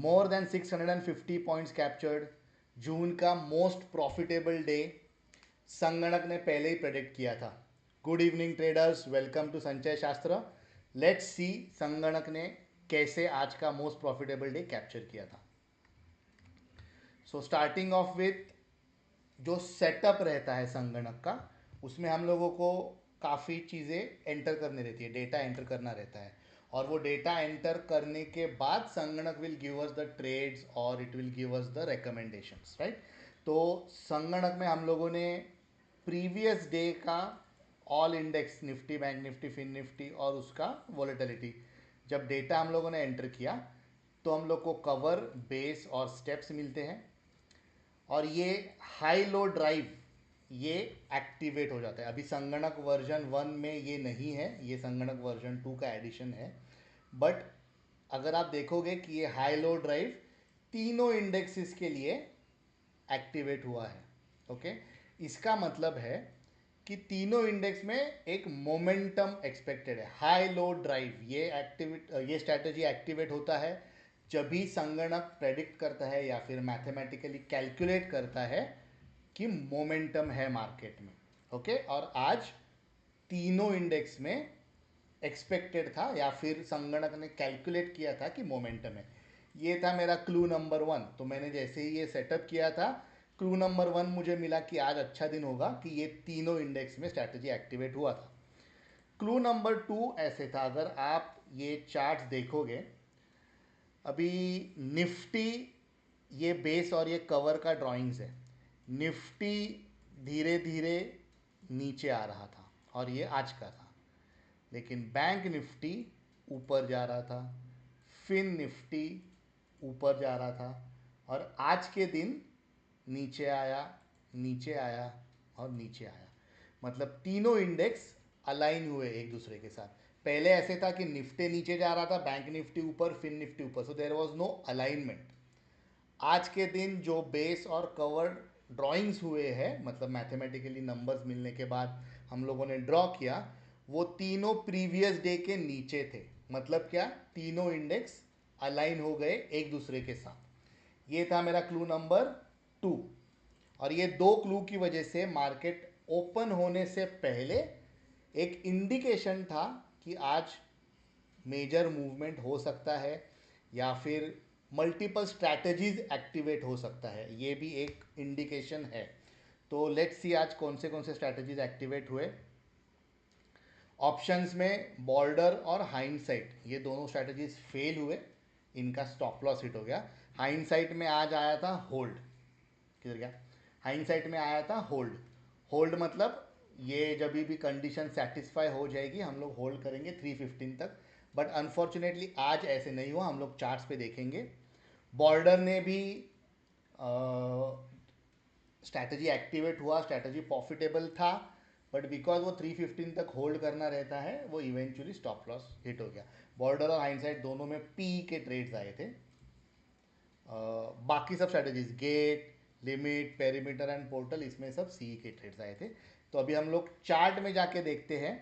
More than 650 points captured, जून का most profitable day संगणक ने पहले ही प्रेडिक्ट किया था। Good evening traders, welcome to Sanchay Shastra. Let's see संगणक ने कैसे आज का मोस्ट प्रॉफिटेबल डे कैप्चर किया था। सो स्टार्टिंग ऑफ विथ जो सेटअप रहता है संगणक का, उसमें हम लोगों को काफ़ी चीज़ें एंटर करनी रहती है, डेटा एंटर करना रहता है, और वो डेटा एंटर करने के बाद Sanganak will give us the trades और it will give us the recommendations, right. तो संगणक में हम लोगों ने प्रीवियस डे का all index, Nifty, bank Nifty, fin Nifty और उसका वॉलेटिलिटी, जब डेटा हम लोगों ने एंटर किया तो हम लोग को कवर, बेस और स्टेप्स मिलते हैं, और ये हाई लो ड्राइव ये एक्टिवेट हो जाता है। अभी संगणक वर्जन 1 में ये नहीं है, ये संगणक वर्जन 2 का एडिशन है। बट अगर आप देखोगे कि ये हाई लो ड्राइव तीनों इंडेक्सेस के लिए एक्टिवेट हुआ है। ओके, इसका मतलब है कि तीनों इंडेक्स में एक मोमेंटम एक्सपेक्टेड है। हाई लो ड्राइव ये स्ट्रैटेजी एक्टिवेट होता है जब भी संगणक प्रेडिक्ट करता है या फिर मैथमेटिकली कैलकुलेट करता है कि मोमेंटम है मार्केट में। ओके, और आज तीनों इंडेक्स में एक्सपेक्टेड था या फिर संगणक ने कैलकुलेट किया था कि मोमेंटम है। ये था मेरा क्लू नंबर 1। तो मैंने जैसे ही ये सेटअप किया था, क्लू नंबर 1 मुझे मिला कि आज अच्छा दिन होगा कि ये तीनों इंडेक्स में स्ट्रैटेजी एक्टिवेट हुआ था। क्लू नंबर 2 ऐसे था, अगर आप ये चार्ट्स देखोगे, अभी निफ्टी, ये बेस और ये कवर का ड्राइंग्स है। निफ्टी धीरे धीरे नीचे आ रहा था और ये आज का था, लेकिन बैंक निफ्टी ऊपर जा रहा था, फिन निफ्टी ऊपर जा रहा था, और आज के दिन नीचे आया, नीचे आया और नीचे आया। मतलब तीनों इंडेक्स अलाइन हुए एक दूसरे के साथ। पहले ऐसे था कि निफ्टी नीचे जा रहा था, बैंक निफ्टी ऊपर, फिन निफ्टी ऊपर, so there was no alignment. आज के दिन जो बेस और कवर ड्राइंग्स हुए हैं, मतलब मैथमेटिकली नंबर्स मिलने के बाद हम लोगों ने ड्रॉ किया, वो तीनों प्रीवियस डे के नीचे थे। मतलब क्या, तीनों इंडेक्स अलाइन हो गए एक दूसरे के साथ। ये था मेरा क्लू नंबर 2। और ये दो क्लू की वजह से मार्केट ओपन होने से पहले एक इंडिकेशन था कि आज मेजर मूवमेंट हो सकता है या फिर मल्टीपल स्ट्रैटेजीज एक्टिवेट हो सकता है, ये भी एक इंडिकेशन है। तो लेट्स सी आज कौन से स्ट्रैटेजीज एक्टिवेट हुए। ऑप्शंस में बॉर्डर और हाइंडसाइट, ये दोनों स्ट्रैटेजीज फेल हुए, इनका स्टॉप लॉस हिट हो गया। हाइंडसाइट में आज आया था होल्ड, किधर गया, हाइंडसाइट में आया था होल्ड। होल्ड मतलब ये जब भी कंडीशन सेटिस्फाई हो जाएगी हम लोग होल्ड करेंगे 315 तक। बट अनफॉर्चुनेटली आज ऐसे नहीं हुआ, हम लोग चार्ट्स पे देखेंगे। बॉर्डर ने भी स्ट्रैटेजी एक्टिवेट हुआ, स्ट्रैटेजी प्रॉफिटेबल था, बट बिकॉज वो 315 तक होल्ड करना रहता है, वो इवेंचुअली स्टॉप लॉस हिट हो गया। बॉर्डर और हाइंडसाइट दोनों में पी के ट्रेड्स आए थे। बाकी सब strategies, gate, limit, perimeter and portal, इसमें सब सी के ट्रेड्स आए थे। तो अभी हम लोग चार्ट में जाके देखते हैं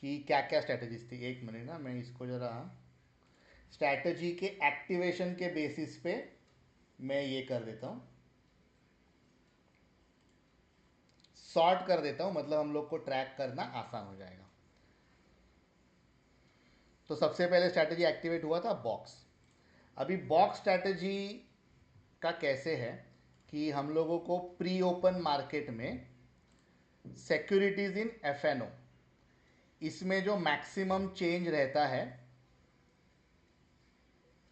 कि क्या क्या स्ट्रैटेजीज थी। एक मिनट ना, मैं इसको जरा स्ट्रैटेजी के एक्टिवेशन के बेसिस पे मैं ये कर देता हूँ, सॉर्ट कर देता हूँ, मतलब हम लोग को ट्रैक करना आसान हो जाएगा। तो सबसे पहले स्ट्रैटेजी एक्टिवेट हुआ था बॉक्स। अभी बॉक्स स्ट्रैटेजी का कैसे है कि हम लोगों को प्री ओपन मार्केट में सिक्योरिटीज इन एफएनओ, इसमें जो मैक्सिमम चेंज रहता है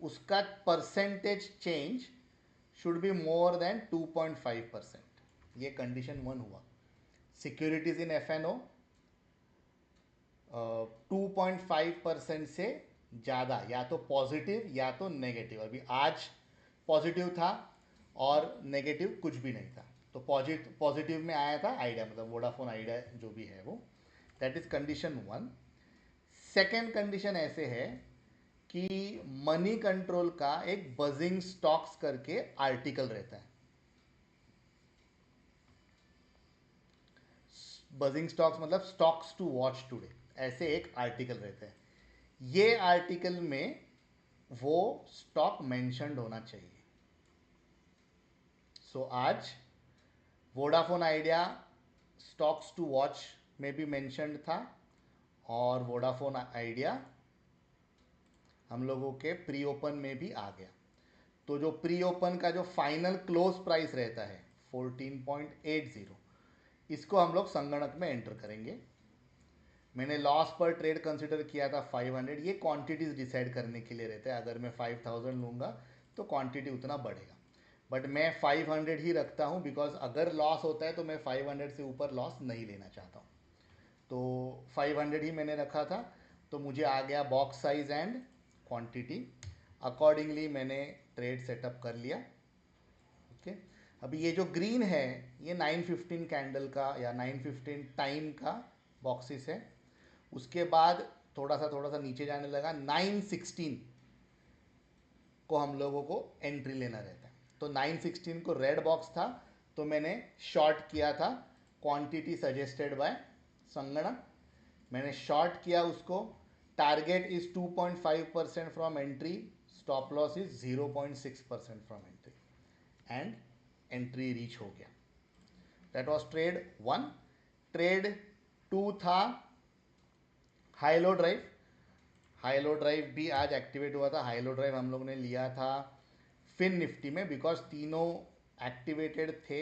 उसका percentage change should be more than 2.5%। ये कंडीशन 1 हुआ। सिक्योरिटीज इन एफएनओ 2.5% से ज़्यादा, या तो पॉजिटिव या तो नेगेटिव। अभी आज पॉजिटिव था और नेगेटिव कुछ भी नहीं था, तो पॉजिटिव में आया था आइडिया, मतलब वोडाफोन आइडिया जो भी है वो। That is condition 1। Second condition ऐसे है कि मनी कंट्रोल का एक बजिंग स्टॉक्स करके आर्टिकल रहता है। बजिंग स्टॉक्स मतलब स्टॉक्स टू वॉच टुडे, ऐसे एक आर्टिकल रहता है। ये आर्टिकल में वो स्टॉक मेंशन्ड होना चाहिए। सो आज Vodafone Idea stocks to watch में भी मेंशन्ड था और वोडाफोन आइडिया हम लोगों के प्री ओपन में भी आ गया। तो जो प्री ओपन का जो फाइनल क्लोज प्राइस रहता है 14.80, इसको हम लोग संगणक में एंटर करेंगे। मैंने लॉस पर ट्रेड कंसिडर किया था 500। ये क्वांटिटीज डिसाइड करने के लिए रहता है। अगर मैं 5000 लूँगा तो क्वांटिटी उतना बढ़ेगा, बट मैं 500 ही रखता हूँ बिकॉज अगर लॉस होता है तो मैं 500 से ऊपर लॉस नहीं लेना चाहता हूँ। तो 500 ही मैंने रखा था। तो मुझे आ गया box size and quantity, accordingly मैंने ट्रेड सेटअप कर लिया। ओके, अभी ये जो ग्रीन है ये 9:15 कैंडल का या 9:15 टाइम का बॉक्सेस है। उसके बाद थोड़ा सा नीचे जाने लगा, 9:16 को हम लोगों को एंट्री लेना रहता है। तो 9:16 को रेड बॉक्स था, तो मैंने शॉर्ट किया था, क्वांटिटी सजेस्टेड बाय संगणक। मैंने शॉर्ट किया उसको। Target is 2.5% from entry, stop loss is 0.6% from entry, and entry reach हो गया। That was trade 1। ट्रेड 2 था हाईलो ड्राइव। हाईलो ड्राइव भी आज एक्टिवेट हुआ था। हाईलो ड्राइव हम लोग ने लिया था फिन निफ्टी में, बिकॉज तीनों एक्टिवेटेड थे,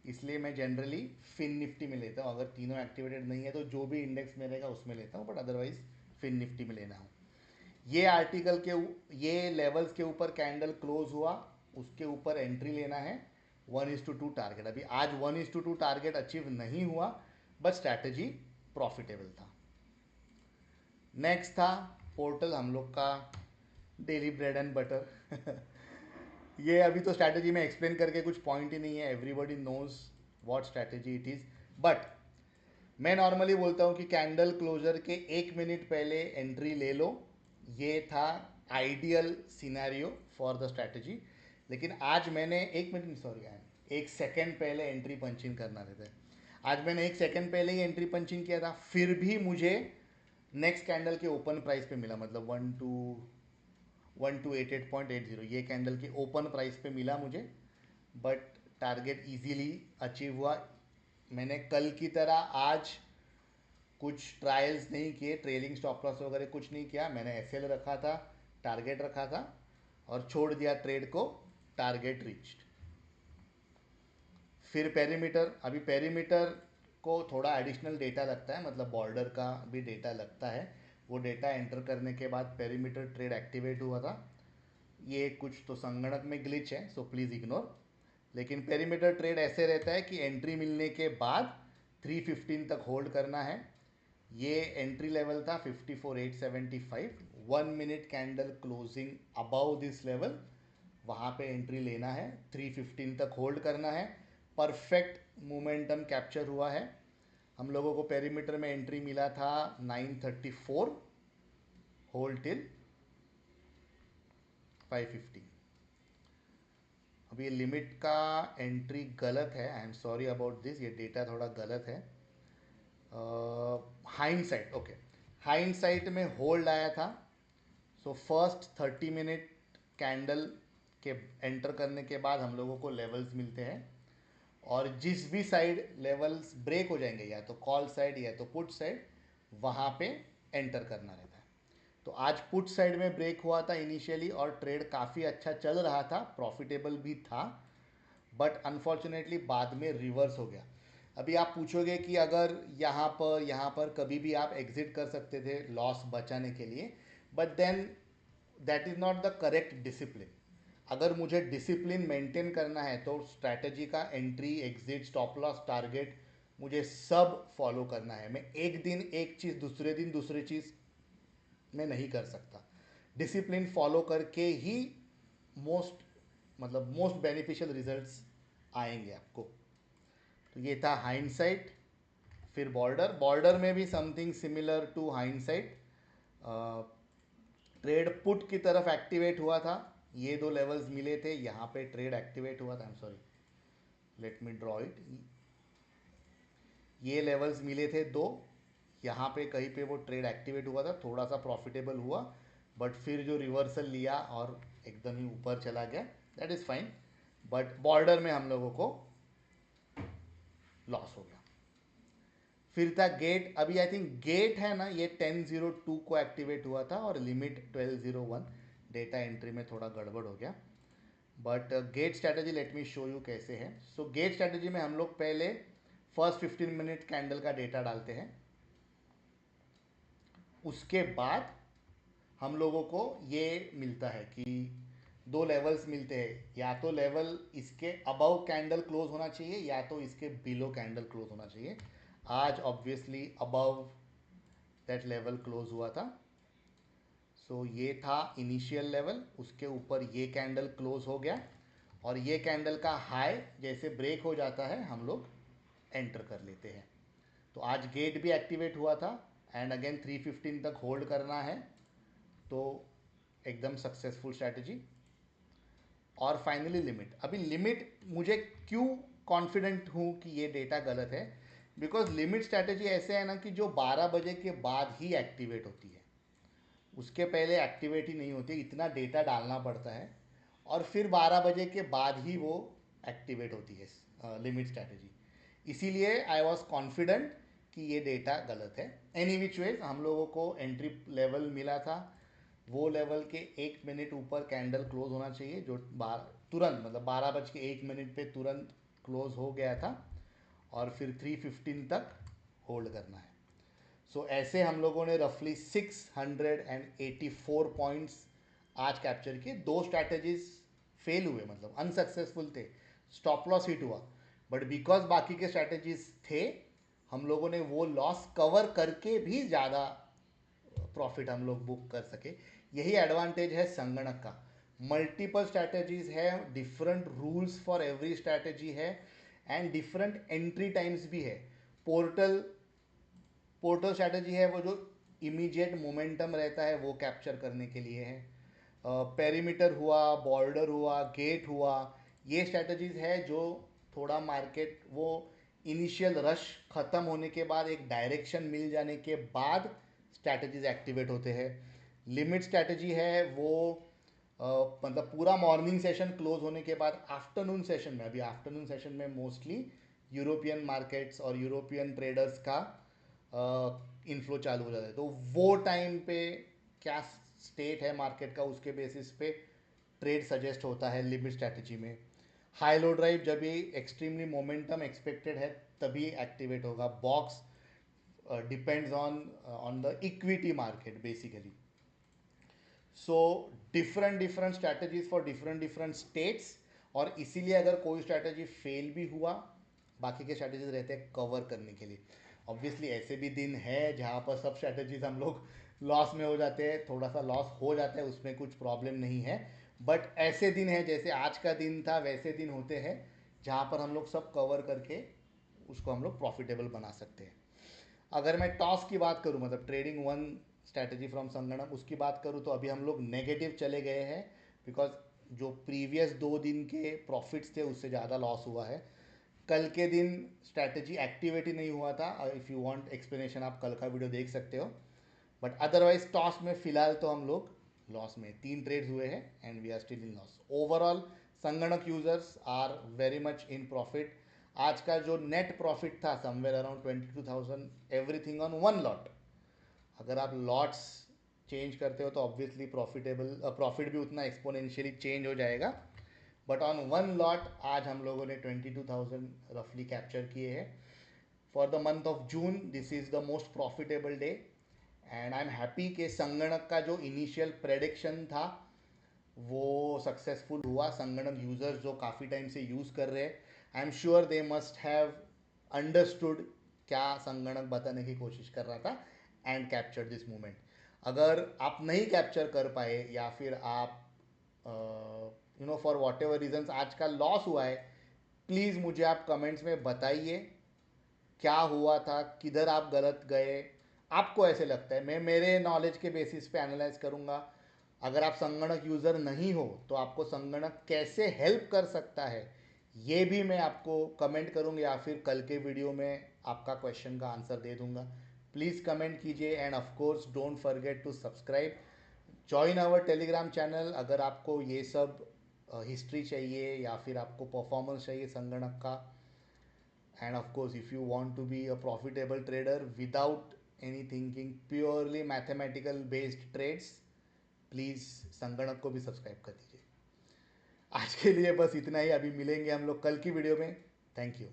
इसलिए मैं जनरली फिन निफ्टी में लेता हूँ। अगर तीनों एक्टिवेटेड नहीं है तो जो भी इंडेक्स में रहेगा उसमें लेता हूँ, बट अदरवाइज फिन निफ्टी में लेना हो। ये आर्टिकल के ये लेवल्स के ऊपर कैंडल क्लोज हुआ, उसके ऊपर एंट्री लेना है। 1:2 टारगेट, अभी आज 1:2 टारगेट अचीव नहीं हुआ, बट स्ट्रैटेजी प्रॉफिटेबल था। नेक्स्ट था पोर्टल, हम लोग का डेली ब्रेड एंड बटर। ये अभी तो स्ट्रैटेजी में एक्सप्लेन करके कुछ पॉइंट ही नहीं है, everybody knows what strategy it is. But मैं नॉर्मली बोलता हूँ कि कैंडल क्लोजर के 1 मिनट पहले एंट्री ले लो। ये था ideal scenario for the strategy. लेकिन आज मैंने 1 मिनट, सॉरी, 1 सेकेंड पहले एंट्री पंचिंग करना रहता है। आज मैंने 1 सेकेंड पहले ही एंट्री पंचिंग किया था, फिर भी मुझे नेक्स्ट कैंडल के ओपन प्राइस पे मिला, मतलब 1288.80 ये कैंडल के ओपन प्राइस पे मिला मुझे, बट टारगेट इजीली अचीव हुआ। मैंने कल की तरह आज कुछ ट्रायल्स नहीं किए, ट्रेलिंग स्टॉप लॉस वगैरह कुछ नहीं किया। मैंने एसएल रखा था, टारगेट रखा था और छोड़ दिया ट्रेड को, टारगेट रीच्ड। फिर पेरीमीटर, अभी पेरीमीटर को थोड़ा एडिशनल डेटा लगता है, मतलब बॉर्डर का भी डेटा लगता है। वो डेटा एंटर करने के बाद पेरीमीटर ट्रेड एक्टिवेट हुआ था। ये कुछ तो संगणक में ग्लिच है, सो प्लीज़ इग्नोर। लेकिन पेरीमीटर ट्रेड ऐसे रहता है कि एंट्री मिलने के बाद 3:15 तक होल्ड करना है। ये एंट्री लेवल था 54,875। 1 minute candle closing above this level, वहाँ पे एंट्री लेना है, 3:15 तक होल्ड करना है। परफेक्ट मोमेंटम कैप्चर हुआ है। हम लोगों को पेरीमीटर में एंट्री मिला था 9:34, होल्ड टिल 5:50। अब ये लिमिट का एंट्री गलत है, I am sorry about this, ये डेटा थोड़ा गलत है। हाइंडसाइट, ओके, हाइंडसाइट में होल्ड आया था। सो फर्स्ट 30 मिनट कैंडल के एंटर करने के बाद हम लोगों को लेवल्स मिलते हैं, और जिस भी साइड लेवल्स ब्रेक हो जाएंगे, या तो कॉल साइड या तो पुट साइड, वहाँ पे एंटर करना रहता है। तो आज पुट साइड में ब्रेक हुआ था इनिशियली, और ट्रेड काफ़ी अच्छा चल रहा था, प्रॉफिटेबल भी था, बट अनफॉर्चुनेटली बाद में रिवर्स हो गया। अभी आप पूछोगे कि अगर यहाँ पर कभी भी आप एग्जिट कर सकते थे लॉस बचाने के लिए, but then that is not the correct discipline. अगर मुझे डिसिप्लिन मेंटेन करना है तो स्ट्रैटेजी का entry, exit, stop loss, target, मुझे सब फॉलो करना है। मैं एक दिन एक चीज़, दूसरे दिन दूसरी चीज़ मैं नहीं कर सकता। डिसिप्लिन फॉलो करके ही मोस्ट बेनिफिशियल रिजल्ट्स आएंगे आपको। तो ये था हाइंडसाइट। फिर बॉर्डर, बॉर्डर में भी something similar to hindsight. Trade put की तरफ एक्टिवेट हुआ था, ये दो लेवल्स मिले थे, यहाँ पे ट्रेड एक्टिवेट हुआ था। I am sorry, let me draw it. ये लेवल्स मिले थे दो, यहाँ पे कहीं पे वो ट्रेड एक्टिवेट हुआ था, थोड़ा सा प्रॉफिटेबल हुआ, बट फिर जो रिवर्सल लिया और एकदम ही ऊपर चला गया, that is fine, but border में हम लोगों को लॉस हो गया। फिर था गेट, अभी आई थिंक गेट है ना, ये 10:02 को एक्टिवेट हुआ था और लिमिट 12:01, डेटा एंट्री में थोड़ा गड़बड़ हो गया। But get strategy let me show you कैसे है। सो गेट स्ट्रैटेजी में हम लोग पहले फर्स्ट 15 मिनट कैंडल का डेटा डालते हैं, उसके बाद हम लोगों को ये मिलता है कि दो लेवल्स मिलते हैं, या तो लेवल इसके अबव कैंडल क्लोज होना चाहिए या तो इसके बिलो कैंडल क्लोज होना चाहिए। आज obviously above that level close हुआ था। सो ये था इनिशियल लेवल, उसके ऊपर ये कैंडल क्लोज हो गया और ये कैंडल का हाई जैसे ब्रेक हो जाता है हम लोग एंटर कर लेते हैं। तो आज गेट भी एक्टिवेट हुआ था एंड अगेन 315 तक होल्ड करना है, तो एकदम सक्सेसफुल स्ट्रैटेजी। और फाइनली लिमिट, अभी लिमिट मुझे क्यों कॉन्फिडेंट हूँ कि ये डेटा गलत है, बिकॉज लिमिट स्ट्रैटेजी ऐसे है ना कि जो 12 बजे के बाद ही एक्टिवेट होती है, उसके पहले एक्टिवेट ही नहीं होती, इतना डेटा डालना पड़ता है और फिर 12 बजे के बाद ही वो एक्टिवेट होती है लिमिट स्ट्रैटेजी। इसीलिए आई वॉज कॉन्फिडेंट कि ये डेटा गलत है। एनी विच वेज हम लोगों को एंट्री लेवल मिला था, वो लेवल के 1 मिनट ऊपर कैंडल क्लोज होना चाहिए, जो तुरंत मतलब 12:01 पे तुरंत क्लोज हो गया था और फिर 315 तक होल्ड करना है। सो ऐसे हम लोगों ने रफली 684 पॉइंट्स आज कैप्चर किए। दो स्ट्रैटेजीज फेल हुए, मतलब अनसक्सेसफुल थे, स्टॉप लॉस हिट हुआ, बट बिकॉज बाकी के स्ट्रैटेजीज थे हम लोगों ने वो लॉस कवर करके भी ज़्यादा प्रॉफिट हम लोग बुक कर सके। यही एडवांटेज है संगणक का, मल्टीपल स्ट्रैटेजीज है, different rules for every strategy है एंड डिफरेंट एंट्री टाइम्स भी है। पोर्टल स्ट्रैटेजी है वो जो इमीडिएट मोमेंटम रहता है वो कैप्चर करने के लिए है। पेरीमीटर हुआ, बॉर्डर हुआ, गेट हुआ, ये स्ट्रैटेजीज है जो थोड़ा मार्केट वो इनिशियल रश ख़त्म होने के बाद एक डायरेक्शन मिल जाने के बाद स्ट्रैटेजीज एक्टिवेट होते हैं। लिमिट स्ट्रैटेजी है वो मतलब पूरा मॉर्निंग सेशन क्लोज होने के बाद आफ्टरनून सेशन में, अभी आफ्टरनून सेशन में मोस्टली यूरोपियन मार्केट्स और यूरोपियन ट्रेडर्स का इनफ्लो चालू हो जाता है, तो वो टाइम पे क्या स्टेट है मार्केट का उसके बेसिस पे ट्रेड सजेस्ट होता है लिमिट स्ट्रैटेजी में। हाई लो ड्राइव जब भी एक्सट्रीमली मोमेंटम एक्सपेक्टेड है तभी एक्टिवेट होगा। Box depends on the equity market basically. So different strategies for different states, और इसीलिए अगर कोई स्ट्रैटेजी फेल भी हुआ बाकी के स्ट्रैटेजीज रहते हैं कवर करने के लिए। ऑब्वियसली ऐसे भी दिन है जहाँ पर सब स्ट्रैटेजीज हम लोग लॉस में हो जाते हैं, थोड़ा सा लॉस हो जाता है, उसमें कुछ प्रॉब्लम नहीं है, बट ऐसे दिन है जैसे आज का दिन था वैसे दिन होते हैं जहाँ पर हम लोग सब कवर करके उसको हम लोग प्रॉफिटेबल बना सकते हैं। अगर मैं टॉस की बात करूँ, मतलब ट्रेडिंग वन स्ट्रैटेजी फ्रॉम संगणक, उसकी बात करूँ तो अभी हम लोग नेगेटिव चले गए हैं, बिकॉज जो प्रीवियस 2 दिन के प्रॉफिट्स थे उससे ज़्यादा लॉस हुआ है। कल के दिन स्ट्रैटेजी एक्टिवेट ही नहीं हुआ था, इफ़ यू वांट एक्सप्लेनेशन आप कल का वीडियो देख सकते हो, बट अदरवाइज टॉस में फ़िलहाल तो हम लोग लॉस में, 3 ट्रेड्स हुए हैं and we are still in loss. Overall Sanganak users are very much in profit. आज का जो नेट प्रॉफिट था somewhere around 22,000 everything on one lot. अगर आप लॉट्स चेंज करते हो तो ऑब्वियसली प्रॉफिट भी उतना एक्सपोनेंशियली चेंज हो जाएगा, बट ऑन वन लॉट आज हम लोगों ने 22,000 रफली कैप्चर किए हैं। For the month of June this is the most profitable day and I am happy कि संगणक का जो इनिशियल प्रेडिक्शन था वो सक्सेसफुल हुआ। संगणक यूजर्स जो काफ़ी टाइम से यूज़ कर रहे हैं, I am sure they must have understood क्या संगणक बताने की कोशिश कर रहा था एंड कैप्चर दिस मोमेंट। अगर आप नहीं कैप्चर कर पाए या फिर आप फॉर वॉट एवर रीजन्स आज का लॉस हुआ है, प्लीज़ मुझे आप कमेंट्स में बताइए क्या हुआ था, किधर आप गलत गए, आपको ऐसे लगता है। मैं मेरे नॉलेज के बेसिस पे एनालाइज करूँगा। अगर आप संगणक यूज़र नहीं हो तो आपको संगणक कैसे हेल्प कर सकता है ये भी मैं आपको कमेंट करूँगा या फिर कल के वीडियो में आपका क्वेश्चन का आंसर दे दूँगा। प्लीज़ कमेंट कीजिए and of course don't forget to subscribe. Join our Telegram channel अगर आपको ये सब हिस्ट्री चाहिए या फिर आपको परफॉर्मेंस चाहिए संगणक का. And of course, if you want to be a profitable trader without any thinking, purely mathematical based trades, please संगणक को भी सब्सक्राइब कर दीजिए. आज के लिए बस इतना ही. अभी मिलेंगे हम लोग कल की वीडियो में. Thank you.